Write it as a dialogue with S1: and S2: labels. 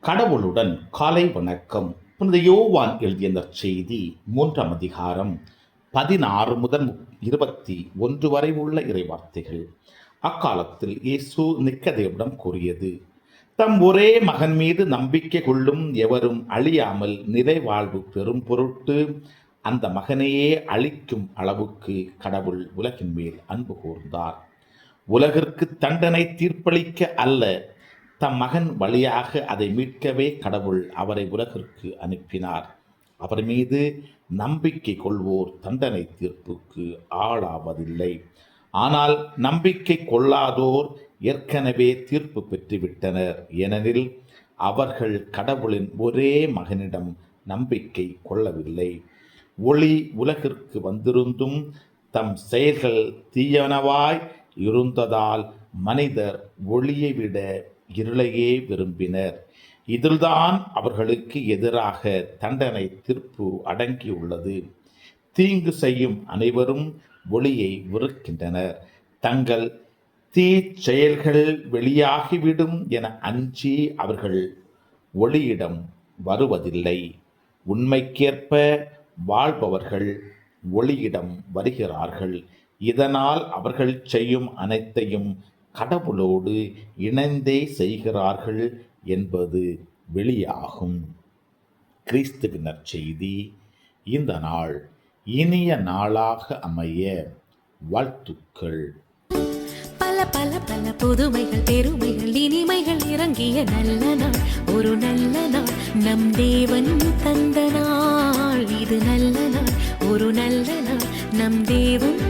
S1: கடவுளுடன் காலை வணக்கம். புனித யோவான் எழுதிய நற்செய்தி 3ஆம் அதிகாரம் 16 முதல் 21 வரை உள்ள இறைவார்த்தைகள். அக்காலத்தில் இயேசு நிக்கதேவிடம் கூறியது, தம் ஒரே மகன் மீது நம்பிக்கை கொள்ளும் எவரும் அழியாமல் நிறைவாழ்வு பெறும் பொருட்டு அந்த மகனையே அழிக்கும் அளவுக்கு கடவுள் உலகின் மேல் அன்பு கூர்ந்தார். உலகிற்கு தண்டனை தீர்ப்பளிக்க அல்ல, தம் மகன் வழியாக அதை மீட்கவே கடவுள் அவரை உலகிற்கு அனுப்பினார். அவர் மீது நம்பிக்கை கொள்வோர் தண்டனை தீர்ப்புக்கு ஆளாவதில்லை. ஆனால் நம்பிக்கை கொள்ளாதோர் ஏற்கனவே தீர்ப்பு பெற்றுவிட்டனர். ஏனெனில் அவர்கள் கடவுளின் ஒரே மகனிடம் நம்பிக்கை கொள்ளவில்லை. ஒளி உலகிற்கு வந்திருந்தும் தம் செயல்கள் தீயனவாய் இருந்ததால் மனிதர் ஒளியை விட இருளையே விரும்பினர். இதில்தான் அவர்களுக்கு எதிராக தண்டனை தீர்ப்பு அடங்கியுள்ளது. தீங்கு செய்யும் அனைவரும் ஒளியை வெறுக்கின்றனர். தங்கள் தீச்செயல்கள் வெளியாகிவிடும் என அஞ்சி அவர்கள் ஒளியிடம் வருவதில்லை. உண்மைக்கேற்ப வாழ்பவர்கள் ஒளியிடம் வருகிறார்கள். இதனால் அவர்கள் செய்யும் அனைத்தையும் கடவுளோடு இணைந்தே செய்கிறார்கள் என்பது வெளியாகும். கிறிஸ்துவின் நற்செய்தி. இந்த நாள் இனிய நாளாக அமைய வாழ்த்துக்கள்.
S2: பல பல பல புதுமைகள் பெருமைகள் இனிமைகள் இறங்கிய நல்ல நாள், ஒரு நல்ல நாள், நம் தேவன் தந்த நாள். இது நல்ல நாள், ஒரு நல்ல நாள், நம் தேவன்